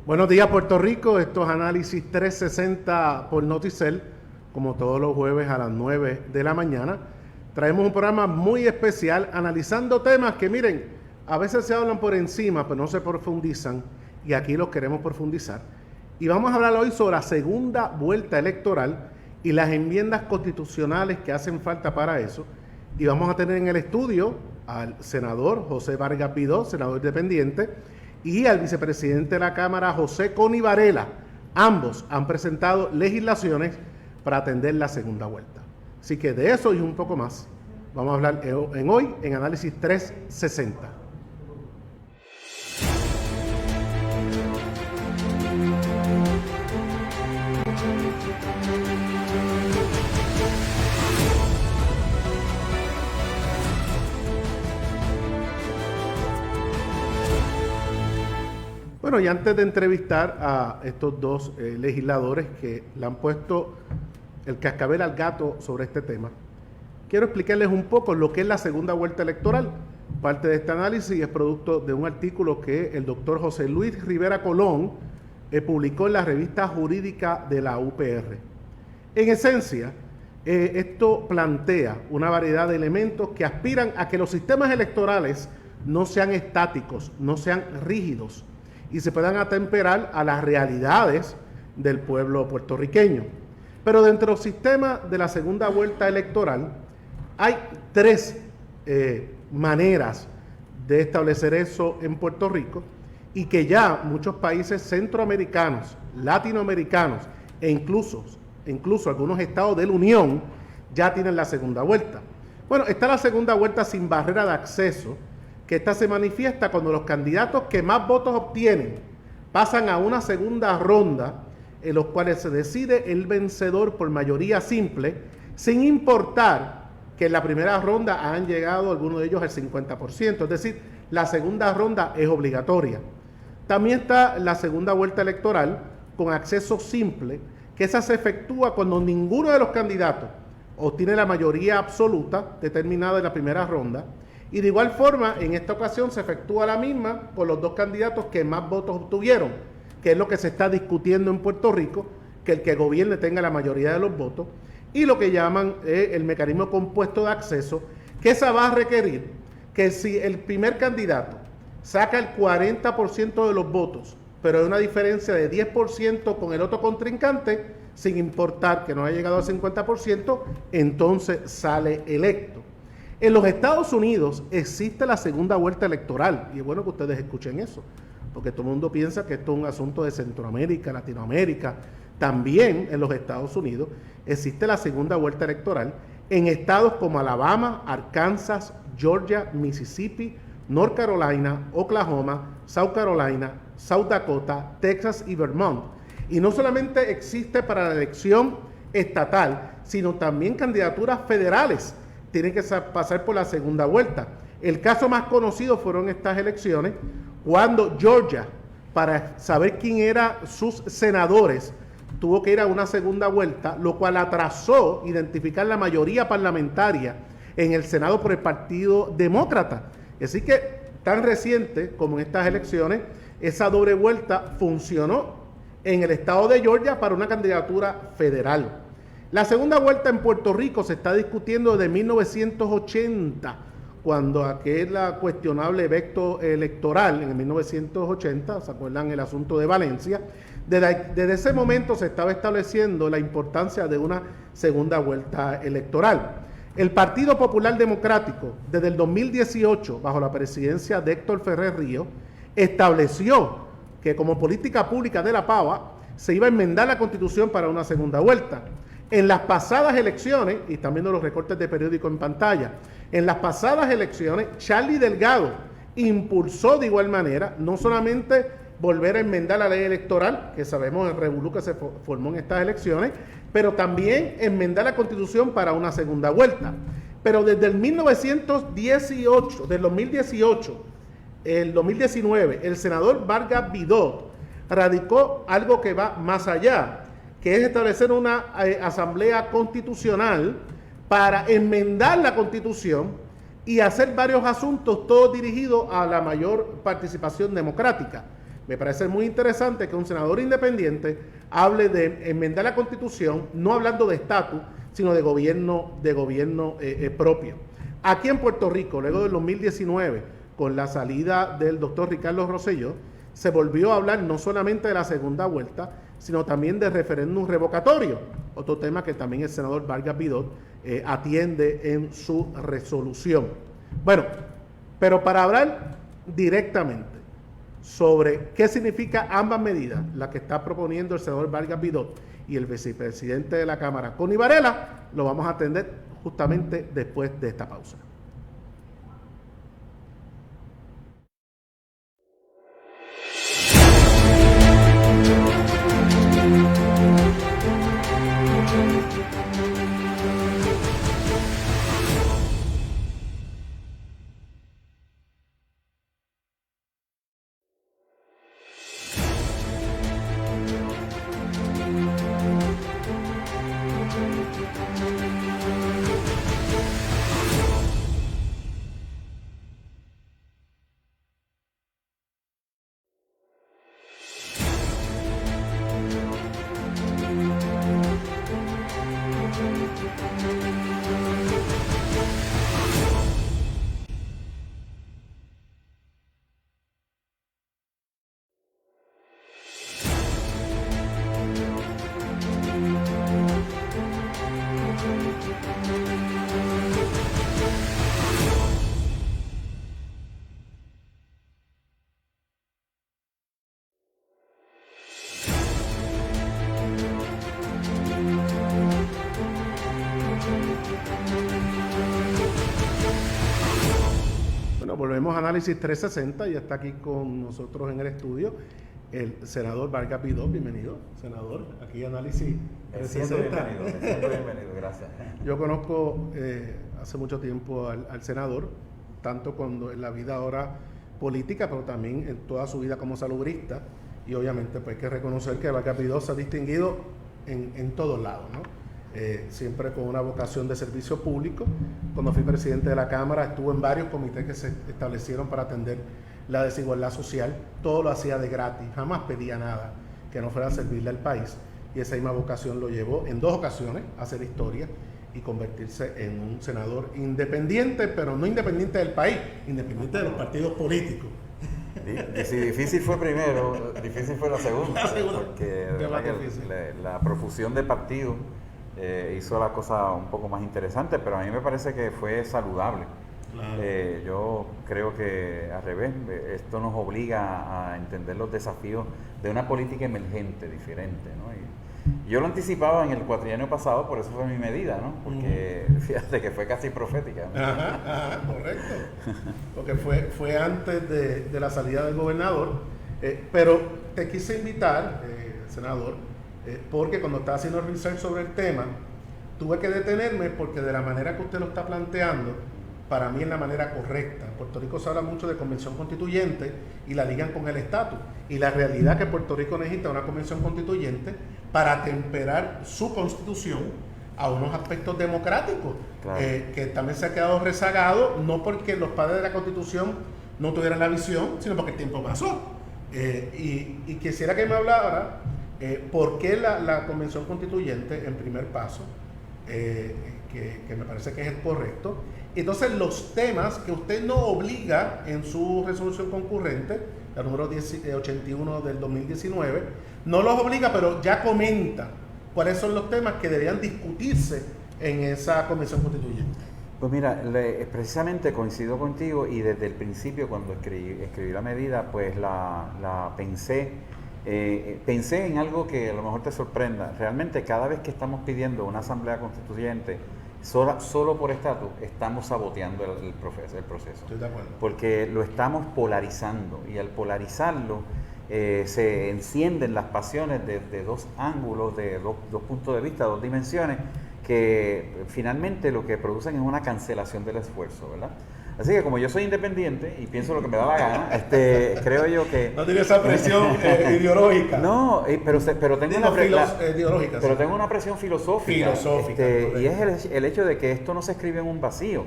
Buenos días, Puerto Rico. Esto es Análisis 360 por Noticel, como todos los jueves a las 9 de la mañana. Traemos un programa muy especial analizando temas que, miren, a veces se hablan por encima, pero no se profundizan, y aquí los queremos profundizar. Y vamos a hablar hoy sobre la segunda vuelta electoral y las enmiendas constitucionales que hacen falta para eso. Y vamos a tener en el estudio al senador José Vargas Vidó, senador independiente, y al vicepresidente de la Cámara, José Coni Varela. Ambos han presentado legislaciones para atender la segunda vuelta. Así que de eso y un poco más vamos a hablar hoy en Análisis 360. Bueno, y antes de entrevistar a estos dos legisladores que le han puesto el cascabel al gato sobre este tema, quiero explicarles un poco lo que es la segunda vuelta electoral. Parte de este análisis es producto de un artículo que el doctor José Luis Rivera Colón publicó en la revista jurídica de la UPR. En esencia, esto plantea una variedad de elementos que aspiran a que los sistemas electorales no sean estáticos, no sean rígidos, y se puedan atemperar a las realidades del pueblo puertorriqueño. Pero dentro del sistema de la segunda vuelta electoral hay tres maneras de establecer eso en Puerto Rico, y que ya muchos países centroamericanos, latinoamericanos e incluso algunos estados de la Unión ya tienen la segunda vuelta. Bueno, está la segunda vuelta sin barrera de acceso, que esta se manifiesta cuando los candidatos que más votos obtienen pasan a una segunda ronda, en los cuales se decide el vencedor por mayoría simple, sin importar que en la primera ronda han llegado algunos de ellos al 50%, es decir, la segunda ronda es obligatoria. También está la segunda vuelta electoral con acceso simple, que esa se efectúa cuando ninguno de los candidatos obtiene la mayoría absoluta determinada en la primera ronda. Y de igual forma, en esta ocasión se efectúa la misma por los dos candidatos que más votos obtuvieron, que es lo que se está discutiendo en Puerto Rico, que el que gobierne tenga la mayoría de los votos, y lo que llaman el mecanismo compuesto de acceso, que esa va a requerir que si el primer candidato saca el 40% de los votos, pero hay una diferencia de 10% con el otro contrincante, sin importar que no haya llegado al 50%, entonces sale electo. En los Estados Unidos existe la segunda vuelta electoral, y es bueno que ustedes escuchen eso, porque todo el mundo piensa que esto es un asunto de Centroamérica, Latinoamérica. También en los Estados Unidos existe la segunda vuelta electoral en estados como Alabama, Arkansas, Georgia, Mississippi, North Carolina, Oklahoma, South Carolina, South Dakota, Texas y Vermont. Y no solamente existe para la elección estatal, sino también candidaturas federales tienen que pasar por la segunda vuelta. El caso más conocido fueron estas elecciones, cuando Georgia, para saber quién eran sus senadores, tuvo que ir a una segunda vuelta, lo cual atrasó identificar la mayoría parlamentaria en el Senado por el Partido Demócrata. Así que, tan reciente como en estas elecciones, esa doble vuelta funcionó en el estado de Georgia para una candidatura federal. La segunda vuelta en Puerto Rico se está discutiendo desde 1980, cuando aquel cuestionable veto electoral en el 1980, ¿se acuerdan el asunto de Valencia? Desde ese momento se estaba estableciendo la importancia de una segunda vuelta electoral. El Partido Popular Democrático, desde el 2018, bajo la presidencia de Héctor Ferrer Ríos, estableció que como política pública de la PAVA se iba a enmendar la Constitución para una segunda vuelta. En las pasadas elecciones, y están viendo los recortes de periódico en pantalla, en las pasadas elecciones, Charlie Delgado impulsó de igual manera, no solamente volver a enmendar la ley electoral, que sabemos el revolú que se formó en estas elecciones, pero también enmendar la Constitución para una segunda vuelta. Pero desde el 1918, del 2018, el 2019, el senador Vargas Vidó radicó algo que va más allá, que es establecer una asamblea constitucional para enmendar la Constitución y hacer varios asuntos, todos dirigidos a la mayor participación democrática. Me parece muy interesante que un senador independiente hable de enmendar la Constitución, no hablando de estatus, sino de gobierno propio. Aquí en Puerto Rico, luego del 2019, con la salida del doctor Ricardo Rosselló, se volvió a hablar no solamente de la segunda vuelta, sino también de referéndum revocatorio, otro tema que también el senador Vargas Vidot atiende en su resolución. Bueno, pero para hablar directamente sobre qué significa ambas medidas, la que está proponiendo el senador Vargas Vidot y el vicepresidente de la Cámara, Connie Varela, lo vamos a atender justamente después de esta pausa. Volvemos a Análisis 360, ya está aquí con nosotros en el estudio el senador Vargas Vidot. Bienvenido, senador, aquí Análisis 360. Bienvenido, gracias. Yo conozco hace mucho tiempo al senador, tanto cuando en la vida ahora política, pero también en toda su vida como salubrista, y obviamente pues hay que reconocer que Vargas Vidot se ha distinguido en todos lados, ¿no? Siempre con una vocación de servicio público. Cuando fui presidente de la Cámara, estuve en varios comités que se establecieron para atender la desigualdad social. Todo lo hacía de gratis, jamás pedía nada que no fuera a servirle al país. Y esa misma vocación lo llevó en 2 ocasiones a hacer historia y convertirse en un senador independiente, pero no independiente del país, independiente de los partidos políticos. Si difícil fue primero, difícil fue la segunda, porque la profusión de partidos hizo la cosa un poco más interesante, pero a mí me parece que fue saludable. Claro. Yo creo que al revés, esto nos obliga a entender los desafíos de una política emergente, diferente, ¿no? Y yo lo anticipaba en el cuatrienio pasado, por eso fue mi medida, ¿no? Porque fíjate que fue casi profética, ¿no? Ajá, correcto. Porque fue antes de la salida del gobernador, pero te quise invitar, senador, porque cuando estaba haciendo research sobre el tema, tuve que detenerme porque de la manera que usted lo está planteando, para mí es la manera correcta. En Puerto Rico se habla mucho de convención constituyente y la ligan con el estatus. Y la realidad es que Puerto Rico necesita una convención constituyente para temperar su constitución a unos aspectos democráticos, claro, que también se ha quedado rezagado, no porque los padres de la constitución no tuvieran la visión, sino porque el tiempo pasó. Y quisiera que me hablara por qué la convención constituyente, en primer paso, que me parece que es el correcto. Entonces, los temas que usted no obliga en su resolución concurrente, la número 81 del 2019, no los obliga, pero ya comenta cuáles son los temas que deberían discutirse en esa convención constituyente. Pues mira, precisamente coincido contigo, y desde el principio cuando escribí la medida, pues la pensé en algo que a lo mejor te sorprenda. Realmente cada vez que estamos pidiendo una asamblea constituyente solo por estatus, estamos saboteando el proceso. Estoy de acuerdo. Porque lo estamos polarizando, y al polarizarlo se encienden las pasiones de 2 ángulos, de dos puntos de vista, 2 dimensiones, que finalmente lo que producen es una cancelación del esfuerzo, ¿verdad? Así que como yo soy independiente y pienso lo que me da la gana, creo yo que... No tiene esa presión ideológica. No, pero tengo ideológica, tengo una presión filosófica. Y es el hecho de que esto no se escribe en un vacío.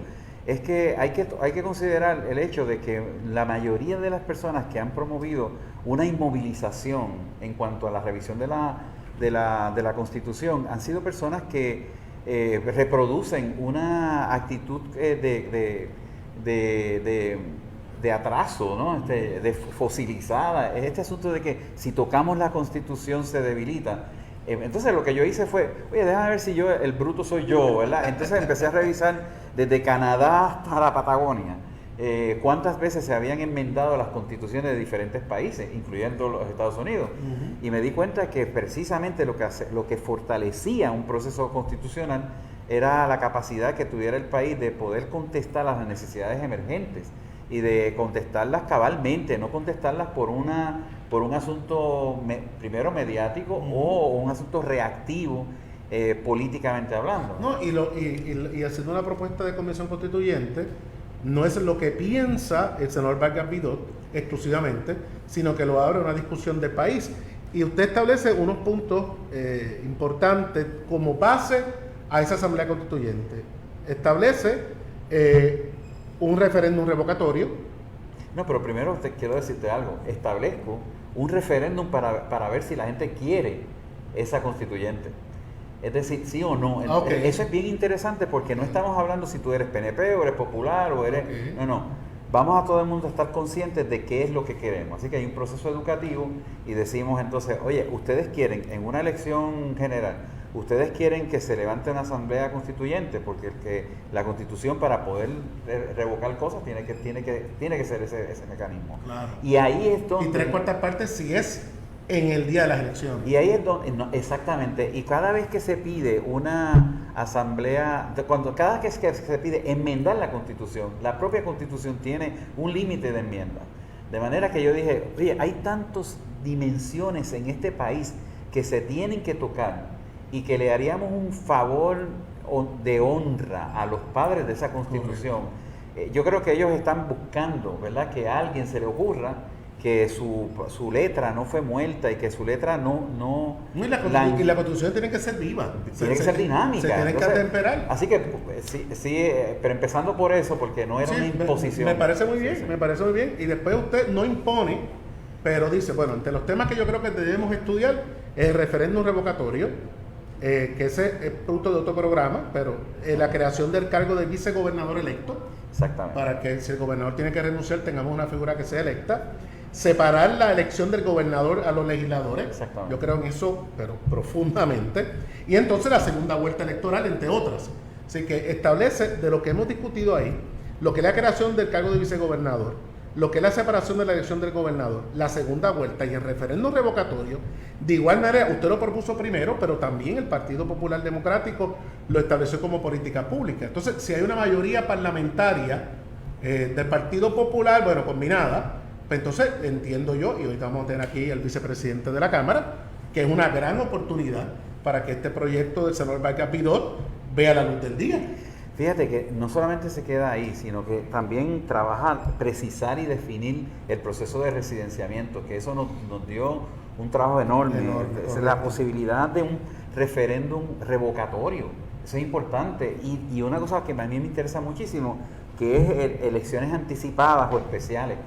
es que hay que considerar el hecho de que la mayoría de las personas que han promovido una inmovilización en cuanto a la revisión de la Constitución han sido personas que reproducen una actitud de atraso, ¿no? De fosilizada, este asunto de que si tocamos la Constitución se debilita. Entonces lo que yo hice fue, oye, déjame ver si el bruto soy yo, ¿verdad? Entonces empecé a revisar desde Canadá hasta la Patagonia, cuántas veces se habían enmendado las constituciones de diferentes países, incluyendo los Estados Unidos. Uh-huh. Y me di cuenta que precisamente lo que fortalecía un proceso constitucional era la capacidad que tuviera el país de poder contestar las necesidades emergentes y de contestarlas cabalmente, no contestarlas por un asunto primero mediático o un asunto reactivo políticamente hablando. No, y haciendo una propuesta de convención constituyente, no es lo que piensa el senador Vargas Vidot exclusivamente, sino que lo abre a una discusión de país. Y usted establece unos puntos importantes como base a esa asamblea constituyente. Establece un referéndum revocatorio. No, pero primero quiero decirte algo. Establezco un referéndum para ver si la gente quiere esa constituyente. Es decir, sí o no. Okay. Eso es bien interesante porque no estamos hablando si tú eres PNP o eres popular o eres... Okay. No. Vamos a todo el mundo a estar conscientes de qué es lo que queremos. Así que hay un proceso educativo y decimos entonces, oye, ustedes quieren en una elección general, ustedes quieren que se levante una asamblea constituyente porque la Constitución para poder revocar cosas tiene que ser ese mecanismo. Claro. Y ahí es donde... Y 3/4 partes si es en el día de las elecciones. Y ahí es donde, exactamente, y cada vez que se pide una asamblea, cada vez que se pide enmendar la Constitución, la propia Constitución tiene un límite de enmienda. De manera que yo dije, oye, hay tantas dimensiones en este país que se tienen que tocar y que le haríamos un favor de honra a los padres de esa Constitución. Yo creo que ellos están buscando, ¿verdad?, que a alguien se le ocurra que su letra no fue muerta y que su letra y la Constitución tiene que ser viva. Tiene que ser dinámica. Se tiene que atemperar. Así que sí, pero empezando por eso, porque no era una imposición. Me parece muy bien, me parece muy bien. Y después usted no impone, pero dice, bueno, entre los temas que yo creo que debemos estudiar, el referéndum revocatorio, que ese es producto de otro programa, pero la creación del cargo de vicegobernador electo. Exactamente. Para que si el gobernador tiene que renunciar, tengamos una figura que sea electa. Separar la elección del gobernador a los legisladores. Yo creo en eso, pero profundamente. Y entonces la segunda vuelta electoral, entre otras. Así que establece de lo que hemos discutido ahí, lo que es la creación del cargo de vicegobernador, lo que es la separación de la elección del gobernador, la segunda vuelta y el referéndum revocatorio. De igual manera, usted lo propuso primero, pero también el Partido Popular Democrático lo estableció como política pública. Entonces, si hay una mayoría parlamentaria del Partido Popular, bueno, combinada, pues entonces entiendo yo, y ahorita vamos a tener aquí al vicepresidente de la Cámara, que es una gran oportunidad para que este proyecto del senador Vargas Vidot vea la luz del día. Fíjate que no solamente se queda ahí, sino que también trabajar, precisar y definir el proceso de residenciamiento, que eso nos dio un trabajo enorme. La posibilidad de un referéndum revocatorio, eso es importante. Y una cosa que a mí me interesa muchísimo, que es elecciones anticipadas o especiales.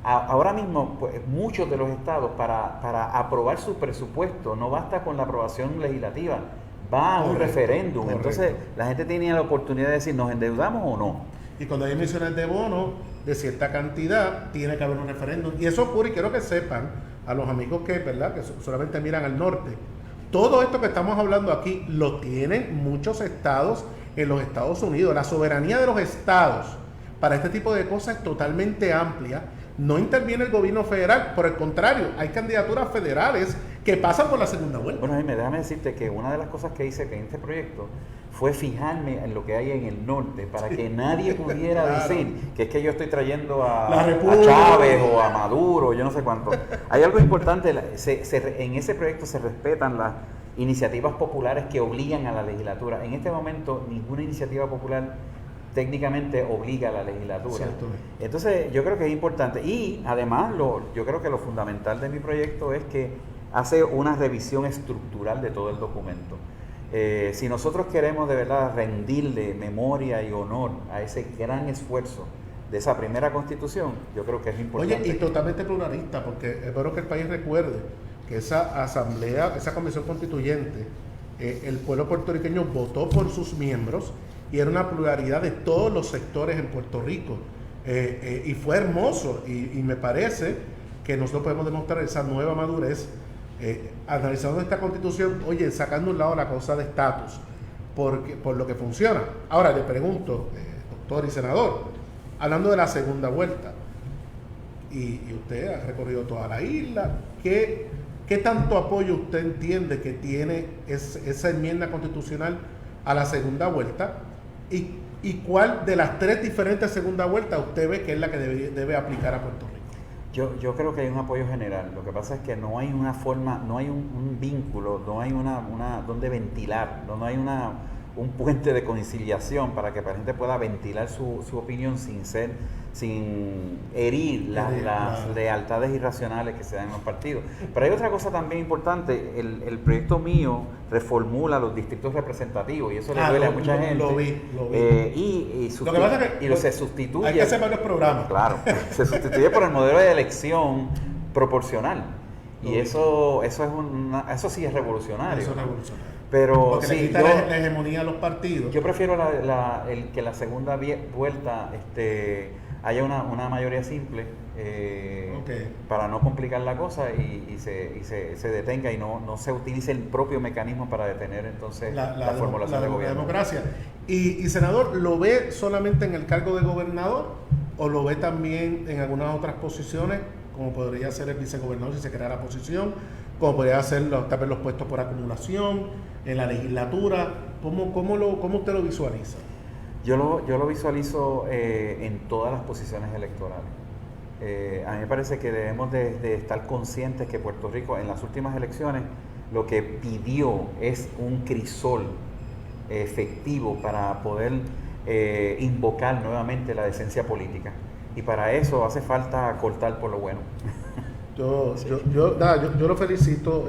Ahora mismo, pues, muchos de los estados, para aprobar su presupuesto, no basta con la aprobación legislativa, va a un referéndum. Entonces, la gente tenía la oportunidad de decir, ¿nos endeudamos o no? Y cuando hay emisiones de bonos de cierta cantidad, tiene que haber un referéndum. Y eso ocurre, y quiero que sepan, a los amigos que, ¿verdad?, que solamente miran al norte, todo esto que estamos hablando aquí lo tienen muchos estados en los Estados Unidos. La soberanía de los estados para este tipo de cosas es totalmente amplia. No interviene el gobierno federal, por el contrario, hay candidaturas federales que pasan por la segunda vuelta. Bueno, Jaime, déjame decirte que una de las cosas que hice en este proyecto fue fijarme en lo que hay en el norte, para que nadie pudiera decir que es que yo estoy trayendo a Chávez o a Maduro, yo no sé cuánto. Hay algo importante, en ese proyecto se respetan las iniciativas populares que obligan a la legislatura. En este momento, ninguna iniciativa popular técnicamente obliga a la legislatura. Cierto. Entonces, yo creo que es importante. Y además, yo creo que lo fundamental de mi proyecto es que hace una revisión estructural de todo el documento. Si nosotros queremos de verdad rendirle memoria y honor a ese gran esfuerzo de esa primera constitución, yo creo que es importante. Oye, y totalmente pluralista, porque espero que el país recuerde que esa asamblea, esa comisión constituyente, el pueblo puertorriqueño votó por sus miembros y era una pluralidad de todos los sectores en Puerto Rico. Y fue hermoso y me parece que nosotros podemos demostrar esa nueva madurez analizando esta constitución, oye, sacando a un lado la cosa de estatus por lo que funciona. Ahora le pregunto, doctor y senador, hablando de la segunda vuelta, y usted ha recorrido toda la isla, ¿qué tanto apoyo usted entiende que tiene esa enmienda constitucional a la segunda vuelta? ¿Y cuál de las 3 diferentes segundas vueltas usted ve que es la que debe aplicar a Puerto Rico? Yo creo que hay un apoyo general. Lo que pasa es que no hay una forma, no hay un vínculo, no hay una donde ventilar, no hay un puente de conciliación para que la gente pueda ventilar su opinión sin herir las lealtades irracionales que se dan en los partidos. Pero hay otra cosa también importante, el proyecto mío reformula los distritos representativos y eso le duele a mucha gente. Lo vi. Se sustituye. Hay que hacer varios programas. Claro, se sustituye por el modelo de elección proporcional. Y eso sí es revolucionario. Eso es revolucionario. Pero porque sí, le quita la hegemonía a los partidos. Yo prefiero que la segunda vuelta haya una mayoría simple para no complicar la cosa y se detenga y no se utilice el propio mecanismo para detener entonces la formulación de gobierno. La democracia. Y senador, ¿lo ve solamente en el cargo de gobernador o lo ve también en algunas otras posiciones, como podría ser el vicegobernador si se crea la posición, como podría ser tal vez los puestos por acumulación en la legislatura? ¿Cómo usted lo visualiza? Yo lo visualizo en todas las posiciones electorales. A mí me parece que debemos de estar conscientes que Puerto Rico en las últimas elecciones lo que pidió es un crisol efectivo para poder invocar nuevamente la decencia política. Y para eso hace falta cortar por lo bueno. Yo lo felicito,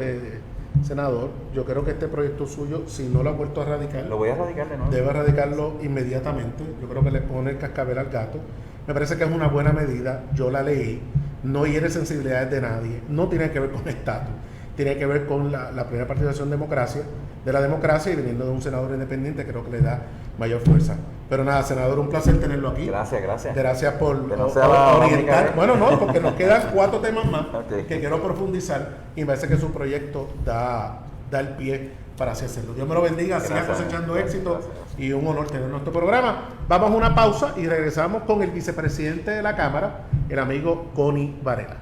senador. Yo creo que este proyecto suyo, si no lo ha vuelto a radicar, lo voy a radicar de nuevo. Debe radicarlo inmediatamente. Yo creo que le pone el cascabel al gato. Me parece que es una buena medida. Yo la leí. No hiere sensibilidades de nadie. No tiene que ver con estatus. Tiene que ver con la primera participación de la democracia, y viniendo de un senador independiente creo que le da mayor fuerza. Pero nada, senador, un placer tenerlo aquí. Gracias. Gracias por orientar. Bueno, no, porque nos quedan 4 temas más que quiero profundizar y me parece que su proyecto da el pie para así hacerlo. Dios me lo bendiga, siga cosechando éxito y un honor tener nuestro programa. Vamos a una pausa y regresamos con el vicepresidente de la Cámara, el amigo Connie Varela.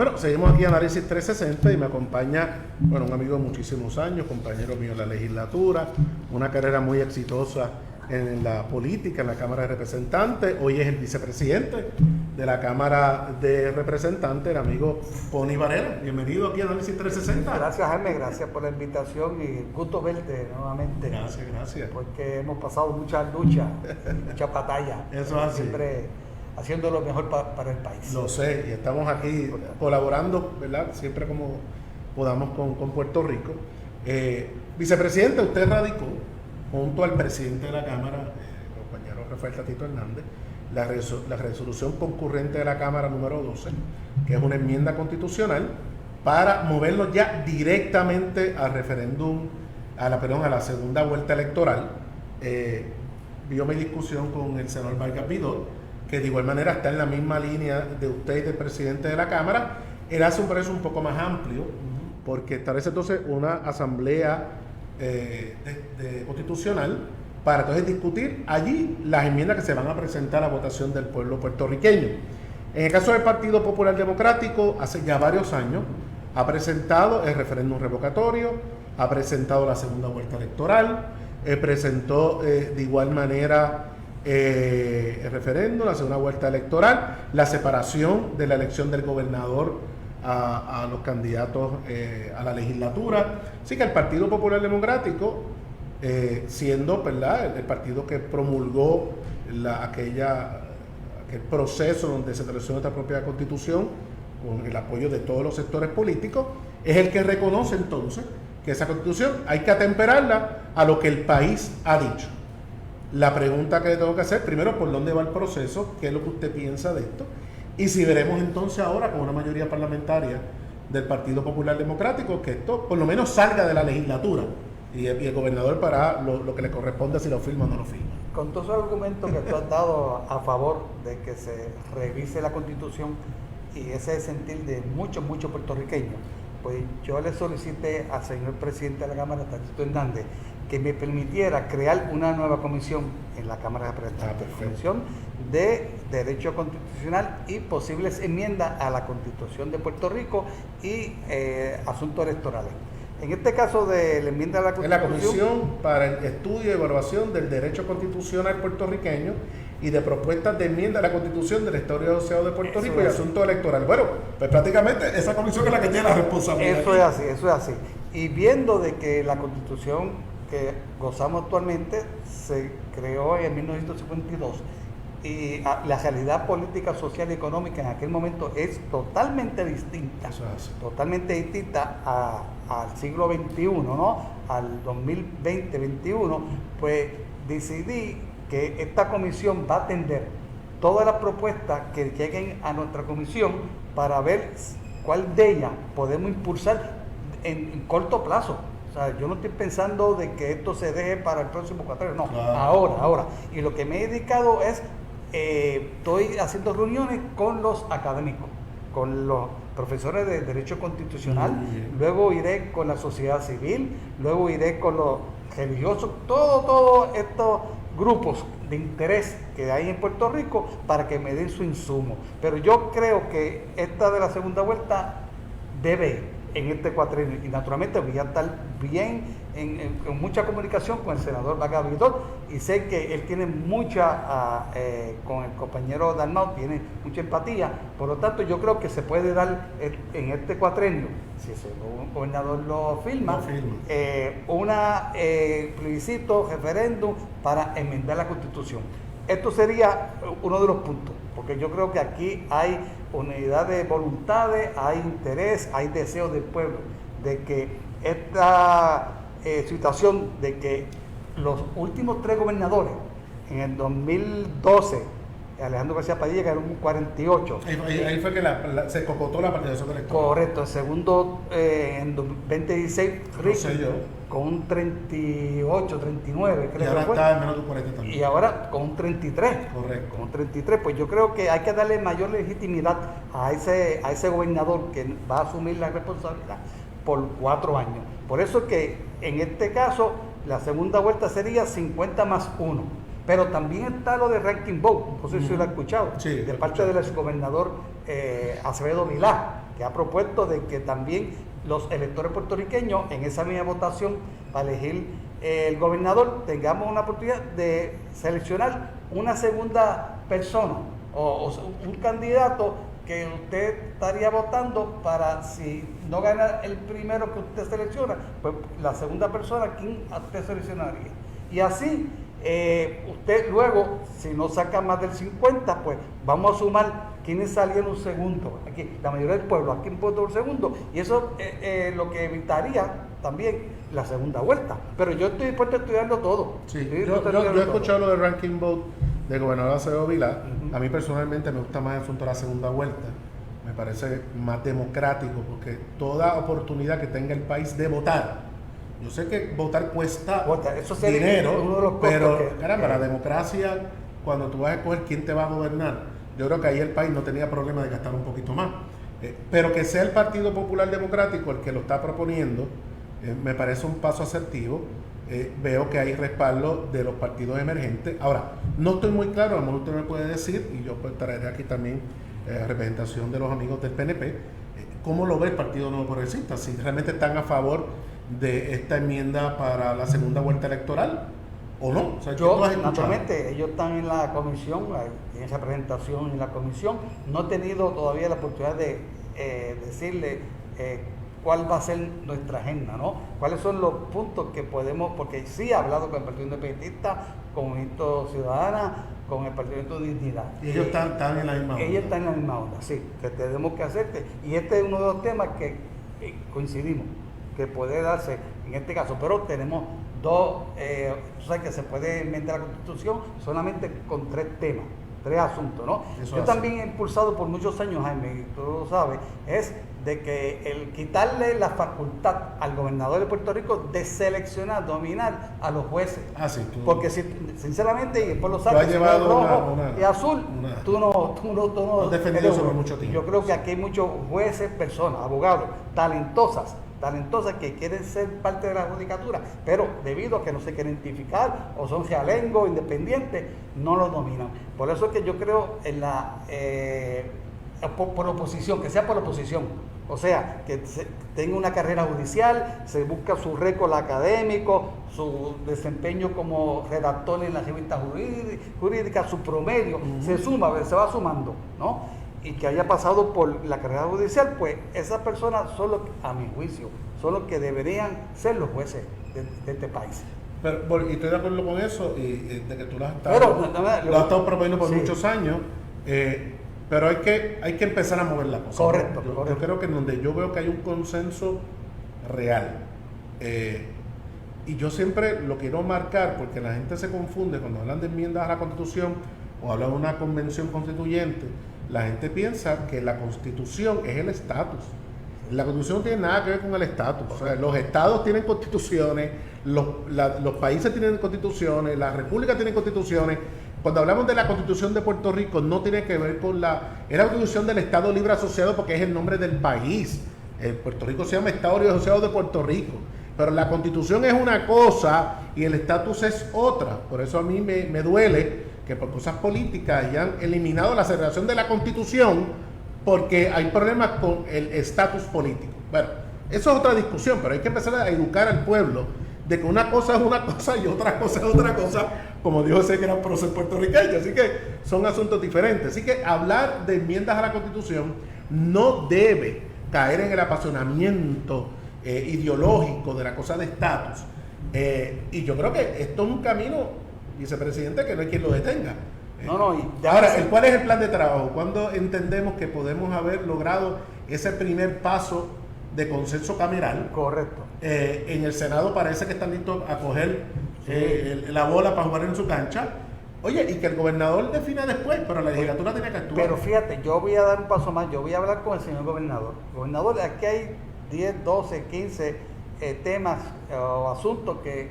Bueno, seguimos aquí en Análisis 360 y me acompaña, bueno, un amigo de muchísimos años, compañero mío en la legislatura, una carrera muy exitosa en la política, en la Cámara de Representantes. Hoy es el vicepresidente de la Cámara de Representantes, el amigo Pony Varela. Bienvenido aquí a Análisis 360. Gracias, Jaime, gracias por la invitación y gusto verte nuevamente. Gracias. Porque hemos pasado muchas luchas, muchas batallas. Eso es así. Siempre haciendo lo mejor para el país. Lo sé, y estamos aquí colaborando, ¿verdad? Siempre como podamos con Puerto Rico. Vicepresidente, usted radicó junto al presidente de la Cámara, el compañero Rafael Tatito Hernández, la resolución concurrente de la Cámara número 12, que es una enmienda constitucional para movernos ya directamente al referéndum, a la segunda vuelta electoral. Vio mi discusión con el senador Vargas Vidot, que de igual manera está en la misma línea de usted y del presidente de la Cámara. Él hace un proceso un poco más amplio, porque establece entonces una asamblea constitucional para entonces discutir allí las enmiendas que se van a presentar a votación del pueblo puertorriqueño. En el caso del Partido Popular Democrático, hace ya varios años, ha presentado el referéndum revocatorio, ha presentado la segunda vuelta electoral, presentó de igual manera el referéndum, la segunda vuelta electoral, la separación de la elección del gobernador a los candidatos a la legislatura. Así que el Partido Popular Democrático, siendo, ¿verdad?, el partido que promulgó aquel proceso donde se tradujo nuestra propia constitución con el apoyo de todos los sectores políticos, es el que reconoce entonces que esa constitución hay que atemperarla a lo que el país ha dicho. La pregunta que le tengo que hacer, primero, ¿por dónde va el proceso? ¿Qué es lo que usted piensa de esto? Y si veremos entonces ahora con una mayoría parlamentaria del Partido Popular Democrático que esto por lo menos salga de la legislatura y el gobernador para lo que le corresponde, si lo firma o no lo firma. Con todos los argumentos que tú has dado a favor de que se revise la Constitución y ese sentir de muchos puertorriqueños, pues yo le solicité al señor presidente de la Cámara, Tatito Hernández, que me permitiera crear una nueva comisión en la Cámara de Representantes, comisión de Derecho Constitucional y posibles enmiendas a la Constitución de Puerto Rico y asuntos electorales. En este caso de la enmienda a la Constitución... Es la Comisión para el Estudio y Evaluación del Derecho Constitucional Puertorriqueño y de propuestas de enmienda a la Constitución del Estado Asociado de Puerto Rico y asuntos electorales. Bueno, pues prácticamente esa comisión es la que tiene la responsabilidad. Eso es así. Y viendo de que la Constitución que gozamos actualmente se creó en 1952 y la realidad política, social y económica en aquel momento es totalmente distinta, al siglo XXI, ¿no? Al 2020-21, pues decidí que esta comisión va a atender todas las propuestas que lleguen a nuestra comisión para ver cuál de ellas podemos impulsar en corto plazo. O sea, yo no estoy pensando de que esto se deje para el próximo cuatrenio, no, claro. Ahora. Y lo que me he dedicado es, estoy haciendo reuniones con los académicos, con los profesores de Derecho Constitucional, luego iré con la sociedad civil, luego iré con los religiosos, todos estos grupos de interés que hay en Puerto Rico para que me den su insumo. Pero yo creo que esta de la segunda vuelta debe ir en este cuatrenio y naturalmente voy a estar bien en mucha comunicación con el senador Vargas Vidot y sé que él tiene mucha, con el compañero Dalmau, tiene mucha empatía, por lo tanto yo creo que se puede dar en este cuatrenio, si el gobernador lo firma. Una plebiscito, referéndum para enmendar la Constitución. Esto sería uno de los puntos, porque yo creo que aquí hay unidad de voluntades, hay interés, hay deseo del pueblo de que esta situación de que los últimos 3 gobernadores en el 2012, Alejandro García Padilla, que era un 48. Ahí fue que se cocotó la participación electoral. Correcto, el segundo en 2016, Rick, con un 38, 39, creo que fue. Y ahora está en menos de un 40 también. Y ahora con un 33. Correcto. Con un 33, pues yo creo que hay que darle mayor legitimidad a ese gobernador que va a asumir la responsabilidad por 4 años. Por eso es que en este caso la segunda vuelta sería 50 más 1. Pero también está lo de ranking vote, no sé si lo ha escuchado, de parte del exgobernador Acevedo Vilá, que ha propuesto de que también los electores puertorriqueños en esa misma votación para elegir el gobernador tengamos una oportunidad de seleccionar una segunda persona o un candidato que usted estaría votando para, si no gana el primero que usted selecciona, pues la segunda persona, ¿quién usted seleccionaría? Y así, usted luego, si no saca más del 50, pues vamos a sumar quiénes salieron segundo. Aquí, la mayoría del pueblo, aquí en Puerto segundo, y eso lo que evitaría también la segunda vuelta. Pero yo estoy dispuesto a estudiarlo todo. Sí, yo he escuchado lo de ranking vote de gobernador Acevedo Vilá. A mí personalmente me gusta más el asunto de la segunda vuelta. Me parece más democrático, porque toda oportunidad que tenga el país de votar, yo sé que votar cuesta eso dinero, uno de los pero caramba, la democracia, cuando tú vas a escoger quién te va a gobernar, yo creo que ahí el país no tenía problema de gastar un poquito más. Pero que sea el Partido Popular Democrático el que lo está proponiendo, me parece un paso asertivo. Veo que hay respaldo de los partidos emergentes. Ahora, no estoy muy claro, a lo mejor usted me puede decir, y yo pues traeré aquí también representación de los amigos del PNP, cómo lo ve el Partido Nuevo Progresista, si realmente están a favor de esta enmienda para la segunda vuelta electoral o no. O sea, yo, naturalmente, ellos están en la comisión, en esa presentación en la comisión. No he tenido todavía la oportunidad de decirle cuál va a ser nuestra agenda, ¿no? Cuáles son los puntos que podemos, porque sí he hablado con el Partido Independentista, con Movimiento Ciudadana, con el Partido de Dignidad. Y ellos están en la misma onda. Ellos están en la misma onda, sí, que tenemos que hacer. Y este es uno de los temas que coincidimos, que puede darse en este caso, pero tenemos dos, tú sabes que se puede enmendar la Constitución solamente con 3 temas, 3 asuntos, ¿no? Yo también he impulsado por muchos años, Jaime, y tú lo sabes, es de que el quitarle la facultad al gobernador de Puerto Rico de seleccionar, dominar a los jueces. Sí, porque si, sinceramente, y después lo sabes, si no rojo y azul, tú no has defendido eso por mucho tiempo. Yo creo que aquí hay muchos jueces, personas, abogados, talentosas que quieren ser parte de la judicatura, pero debido a que no se quieren identificar o son realengos, independientes, no lo dominan. Por eso es que yo creo en la por oposición, que sea por oposición, o sea, que tenga una carrera judicial, se busca su récord académico, su desempeño como redactor en la revista jurídica, su promedio, se va sumando, ¿no? Y que haya pasado por la carrera judicial, pues esas personas son los, a mi juicio, son los que deberían ser los jueces de este país. Pero, y estoy de acuerdo con eso, y de que tú lo has estado proponiendo por muchos años, pero hay que empezar a mover la cosa. Correcto. Yo creo que en donde yo veo que hay un consenso real, y yo siempre lo quiero marcar, porque la gente se confunde cuando hablan de enmiendas a la Constitución o hablan de una convención constituyente. La gente piensa que la Constitución es el estatus. La Constitución no tiene nada que ver con el estatus. O sea, los estados tienen constituciones, los países tienen constituciones, las repúblicas tienen constituciones. Cuando hablamos de la Constitución de Puerto Rico, no tiene que ver con es la Constitución del Estado Libre Asociado, porque es el nombre del país. Puerto Rico se llama Estado Libre Asociado de Puerto Rico. Pero la Constitución es una cosa y el estatus es otra. Por eso a mí me duele que por cosas políticas hayan eliminado la celebración de la Constitución, porque hay problemas con el estatus político. Bueno, eso es otra discusión, pero hay que empezar a educar al pueblo de que una cosa es una cosa y otra cosa es otra cosa, como dijo ese gran prócer puertorriqueño. Así que son asuntos diferentes. Así que hablar de enmiendas a la Constitución no debe caer en el apasionamiento ideológico de la cosa de estatus. Y yo creo que esto es un camino, vicepresidente, que no hay quien lo detenga. Ahora, ¿cuál es el plan de trabajo? ¿Cuándo entendemos que podemos haber logrado ese primer paso de consenso cameral? Correcto. En el Senado parece que están listos a coger la bola para jugar en su cancha. Oye, y que el gobernador defina después, pero la legislatura tiene que actuar. Pero fíjate, yo voy a dar un paso más, yo voy a hablar con el señor gobernador. Gobernador, aquí hay 10, 12, 15 temas o asuntos que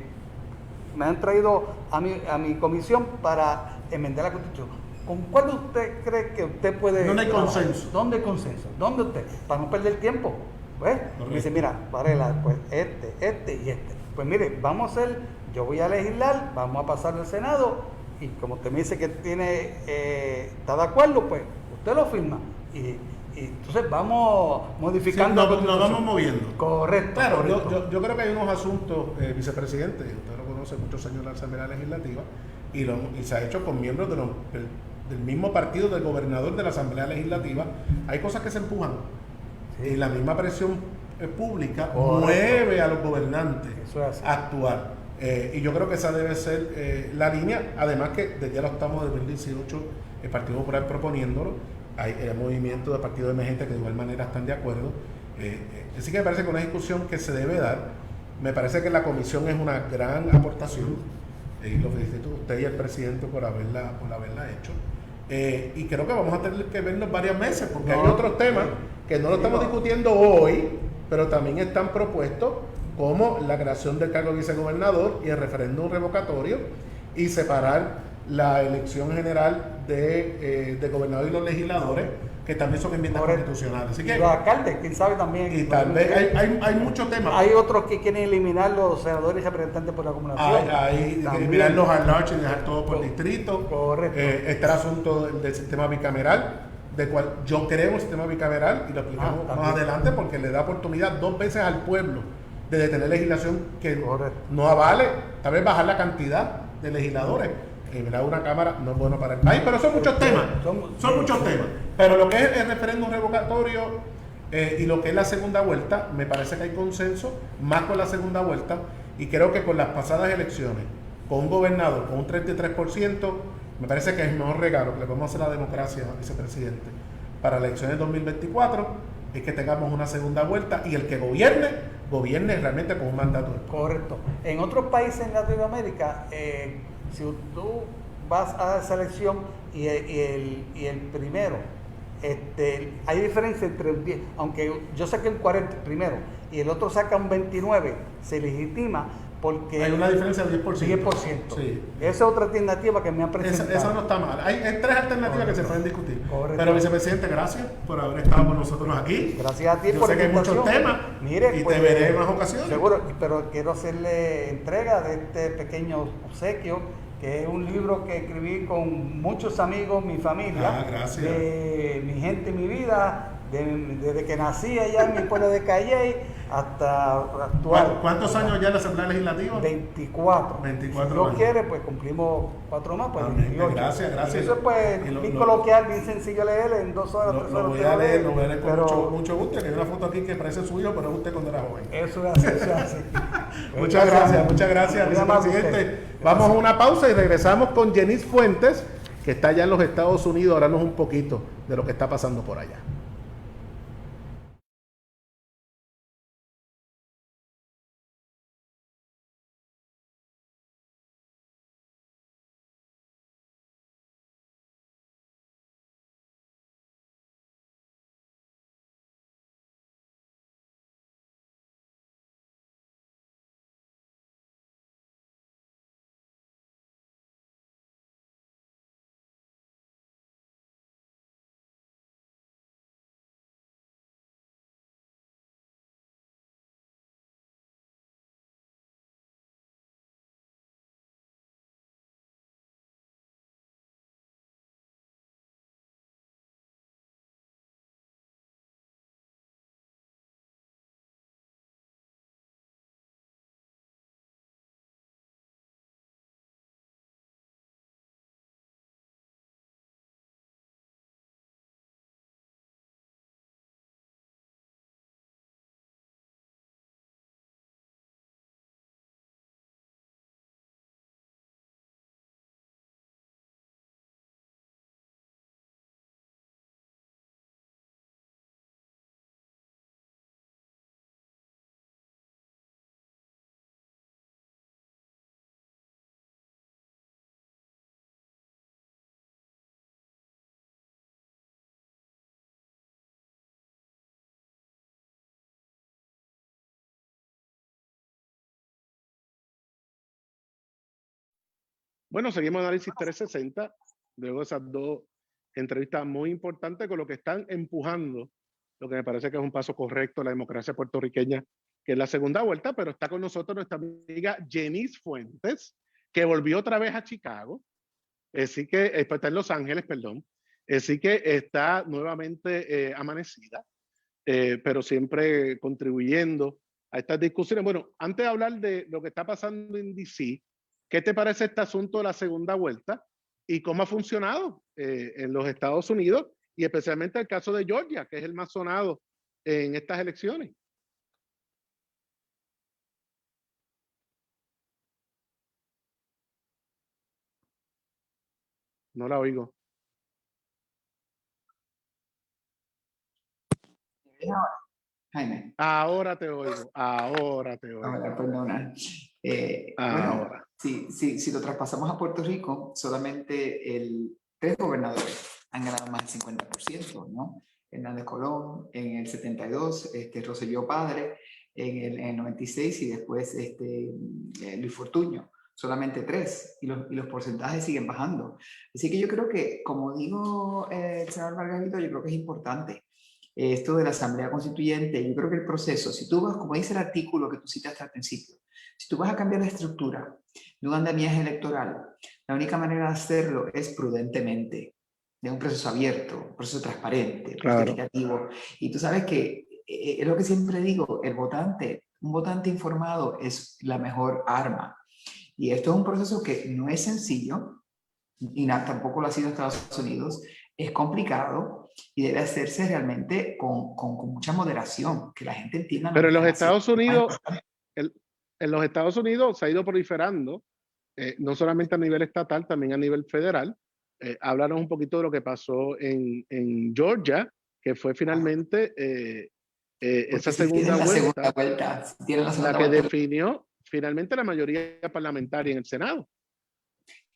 me han traído a mi comisión para enmendar la Constitución. ¿Con cuál usted cree que usted puede...? ¿Dónde hay consenso? ¿Dónde hay consenso? ¿Dónde usted? Para no perder tiempo. ¿Ves? Me dice, mira, Varela, pues este y este. Pues mire, vamos a hacer, yo voy a legislar, vamos a pasar al Senado, y como usted me dice que está de acuerdo, pues usted lo firma. Y Y entonces vamos modificando. Sí, nos vamos moviendo. Correcto. Claro, correcto. yo creo que hay unos asuntos, vicepresidente, usted lo conoce muchos años en la Asamblea Legislativa, y se ha hecho con miembros del mismo partido del gobernador de la Asamblea Legislativa. Hay cosas que se empujan. Sí. Y la misma presión pública mueve a los gobernantes a actuar. Y yo creo que esa debe ser la línea. Además que desde ya lo estamos de 2018, el Partido Popular proponiéndolo. Hay movimientos de partidos emergentes que de igual manera están de acuerdo. Así que me parece que una discusión que se debe dar. Me parece que la comisión es una gran aportación. Y lo felicito a usted y al presidente por haberla hecho. Y creo que vamos a tener que vernos varias veces, porque hay otros temas que no lo estamos discutiendo hoy, pero también están propuestos, como la creación del cargo de vicegobernador y el referéndum revocatorio, y separar la elección general de gobernador y los legisladores, que también son enmiendas constitucionales. Así que, los alcaldes, quién sabe también. Y tal vez hay muchos temas. Hay otros que quieren eliminar los senadores y representantes por la acumulación. Hay eliminar los al-large y dejar todo por distrito. Correcto. Está el asunto del sistema bicameral, del cual yo creo un sistema bicameral, y lo explicamos más adelante, porque le da oportunidad 2 veces al pueblo de detener legislación que no avale, tal vez bajar la cantidad de legisladores. Una cámara no es bueno para el país, pero son muchos temas. Son muchos temas. Pero lo que es el referéndum revocatorio y lo que es la segunda vuelta, me parece que hay consenso, más con la segunda vuelta, y creo que con las pasadas elecciones, con un gobernador con un 33%, me parece que es el mejor regalo que le podemos hacer a la democracia, vicepresidente, para las elecciones 2024, es que tengamos una segunda vuelta y el que gobierne realmente con un mandato. Correcto. En otros países en Latinoamérica, si tú vas a esa elección y el primero, hay diferencia entre un 10, aunque yo saqué un 40 primero y el otro saca un 29, se legitima porque hay una diferencia de 10%. 10%. Sí. Esa es otra alternativa que me han presentado. Esa no está mal. Hay 3 alternativas que se pueden discutir. Correcto. Pero, vicepresidente, gracias por haber estado con nosotros aquí. Gracias a ti yo por sé que hay muchos temas. Mire, y pues, te veré en más ocasiones. Seguro, pero quiero hacerle entrega de este pequeño obsequio, que es un libro que escribí con muchos amigos, mi familia, de mi gente y mi vida, desde que nací allá en mi pueblo de Calley hasta actual. ¿Cuántos años ya en la Asamblea Legislativa? 24. 24 si Dios años. quiere, pues cumplimos 4 más, pues 28. Gracias. Y eso es pues bien coloquial, bien sencillo leer en 2 horas, 3 horas. Lo voy a leer con mucho gusto, que hay una foto aquí que parece suyo, pero es usted cuando era joven. Eso es así. Muchas gracias, vicepresidente. Vamos a una pausa y regresamos con Jenis Fuentes, que está allá en los Estados Unidos, hablándonos un poquito de lo que está pasando por allá. Bueno, seguimos Análisis 360, luego de esas 2 entrevistas muy importantes con lo que están empujando, lo que me parece que es un paso correcto a la democracia puertorriqueña, que es la segunda vuelta, pero está con nosotros nuestra amiga Jenis Fuentes, que volvió otra vez a Chicago, así que está en Los Ángeles, perdón, Así que está nuevamente amanecida, pero siempre contribuyendo a estas discusiones. Bueno, antes de hablar de lo que está pasando en DC, ¿qué te parece este asunto de la segunda vuelta y cómo ha funcionado en los Estados Unidos y especialmente el caso de Georgia, que es el más sonado en estas elecciones? No la oigo. Jaime. Ahora te oigo, ahora te oigo. Ahora, perdona. Bueno, Ahora. si lo traspasamos a Puerto Rico, solamente 3 gobernadores han ganado más del 50%, ¿no? Hernández Colón en el 72, Rosselló Padre en el 96 y después Luis Fortuño. Solamente 3 y los porcentajes siguen bajando. Así que yo creo que, como digo el senador Margarito, yo creo que es importante esto de la Asamblea Constituyente. Yo creo que el proceso, si tú vas, como dice el artículo que tú citaste al principio, si tú vas a cambiar la estructura de un andamiaje electoral, la única manera de hacerlo es prudentemente, de un proceso abierto, un proceso transparente, equitativo. Y tú sabes que es lo que siempre digo, un votante informado es la mejor arma. Y esto es un proceso que no es sencillo, y tampoco lo ha sido en Estados Unidos, es complicado y debe hacerse realmente con mucha moderación, que la gente entienda. Pero en los Estados Unidos, en los Estados Unidos se ha ido proliferando, no solamente a nivel estatal, también a nivel federal. Háblanos un poquito de lo que pasó en Georgia, que fue finalmente esa segunda vuelta, la que definió finalmente la mayoría parlamentaria en el Senado.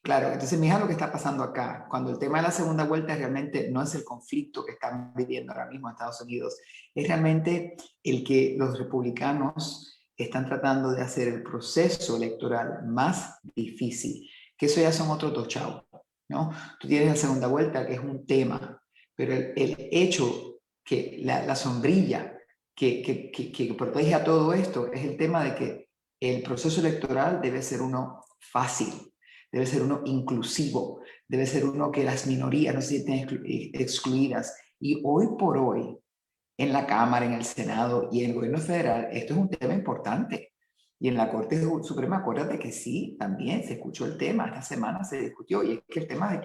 Claro, entonces mira lo que está pasando acá. Cuando el tema de la segunda vuelta realmente no es el conflicto que están viviendo ahora mismo en Estados Unidos, es realmente el que los republicanos están tratando de hacer el proceso electoral más difícil, que eso ya son otros 2 chavos, ¿no? Tú tienes la segunda vuelta, que es un tema, pero el hecho que la sombrilla que protege a todo esto es el tema de que el proceso electoral debe ser uno fácil, debe ser uno inclusivo, debe ser uno que las minorías no se sienten excluidas. Y hoy por hoy, en la Cámara, en el Senado y en el gobierno federal, esto es un tema importante. Y en la Corte Suprema, acuérdate que sí, también se escuchó el tema, esta semana se discutió, y es que el tema de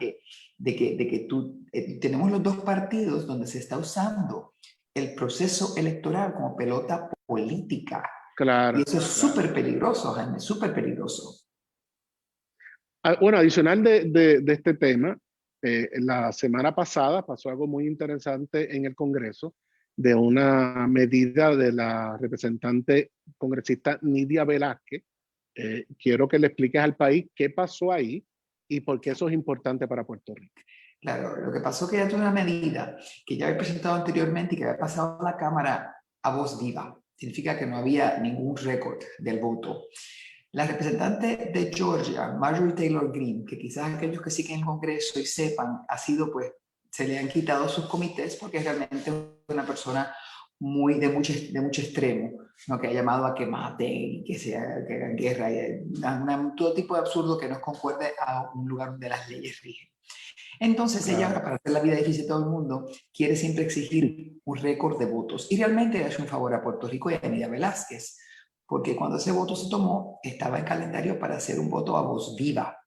que tenemos los 2 partidos donde se está usando el proceso electoral como pelota política. Claro. Y eso es súper peligroso, Jaime, súper peligroso. Bueno, adicional de este tema, la semana pasada pasó algo muy interesante en el Congreso de una medida de la representante congresista Nidia Velázquez. Quiero que le expliques al país qué pasó ahí y por qué eso es importante para Puerto Rico. Claro, lo que pasó es que ella tuvo una medida que ya había presentado anteriormente y que había pasado a la Cámara a voz viva. Significa que no había ningún récord del voto. La representante de Georgia, Marjorie Taylor Greene, que quizás aquellos que siguen el Congreso y sepan, ha sido, pues, se le han quitado sus comités porque es realmente una persona muy de mucho extremo, ¿no? Que ha llamado a que maten y que hagan guerra, y todo tipo de absurdo que no concuerde a un lugar donde las leyes rigen. Entonces ella, para hacer la vida difícil a todo el mundo, quiere siempre exigir un récord de votos. Y realmente le hace un favor a Puerto Rico y a Nidia Velázquez, porque cuando ese voto se tomó, estaba en calendario para hacer un voto a voz viva.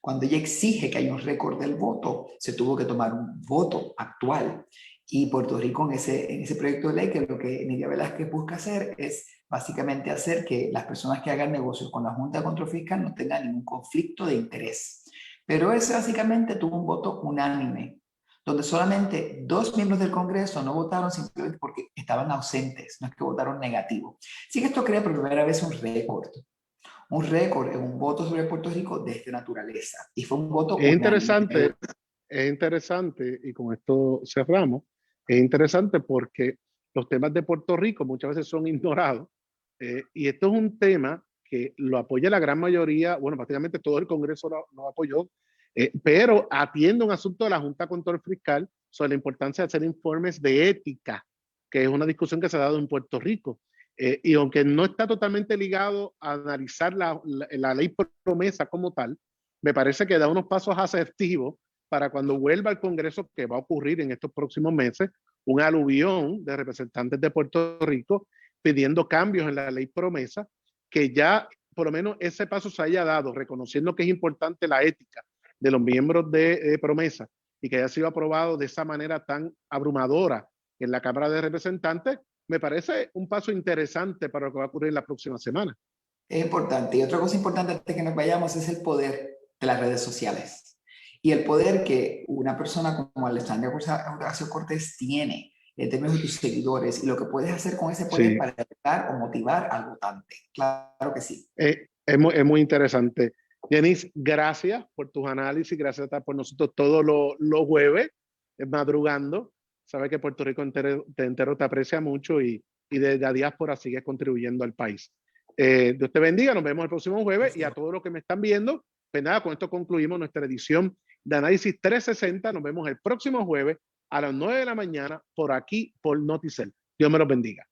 Cuando ella exige que haya un récord del voto, se tuvo que tomar un voto actual. Y Puerto Rico en ese proyecto de ley, que lo que Nidia Velázquez busca hacer es básicamente hacer que las personas que hagan negocios con la Junta de Control Fiscal no tengan ningún conflicto de interés. Pero ese básicamente tuvo un voto unánime, donde solamente 2 miembros del Congreso no votaron simplemente porque estaban ausentes, no es que votaron negativo. Así que esto crea por primera vez un récord en un voto sobre Puerto Rico de esta naturaleza. Y fue un voto unánime. Es interesante, y con esto cerramos, es interesante porque los temas de Puerto Rico muchas veces son ignorados, y esto es un tema que lo apoya la gran mayoría, bueno, prácticamente todo el Congreso lo apoyó, pero atiende un asunto de la Junta de Control Fiscal sobre la importancia de hacer informes de ética, que es una discusión que se ha dado en Puerto Rico. Y aunque no está totalmente ligado a analizar la ley promesa como tal, me parece que da unos pasos asertivos para cuando vuelva al Congreso, que va a ocurrir en estos próximos meses, un aluvión de representantes de Puerto Rico pidiendo cambios en la ley promesa, que ya por lo menos ese paso se haya dado, reconociendo que es importante la ética de los miembros de promesa y que haya sido aprobado de esa manera tan abrumadora en la Cámara de Representantes, me parece un paso interesante para lo que va a ocurrir la próxima semana. Es importante. Y otra cosa importante antes de que nos vayamos es el poder de las redes sociales. Y el poder que una persona como Alexandria Ocasio-Cortez tiene en términos de tus seguidores y lo que puedes hacer con ese poder para educar o motivar al votante. Claro que sí. Es muy interesante. Yanis, gracias por tus análisis, gracias por estar por nosotros todos los jueves, madrugando. Sabes que Puerto Rico entero te aprecia mucho y desde la diáspora sigues contribuyendo al país. Dios te bendiga, nos vemos el próximo jueves y a todos los que me están viendo, pues nada, con esto concluimos nuestra edición de Análisis 360. Nos vemos el próximo jueves a las 9 de la mañana por aquí, por Noticel. Dios me los bendiga.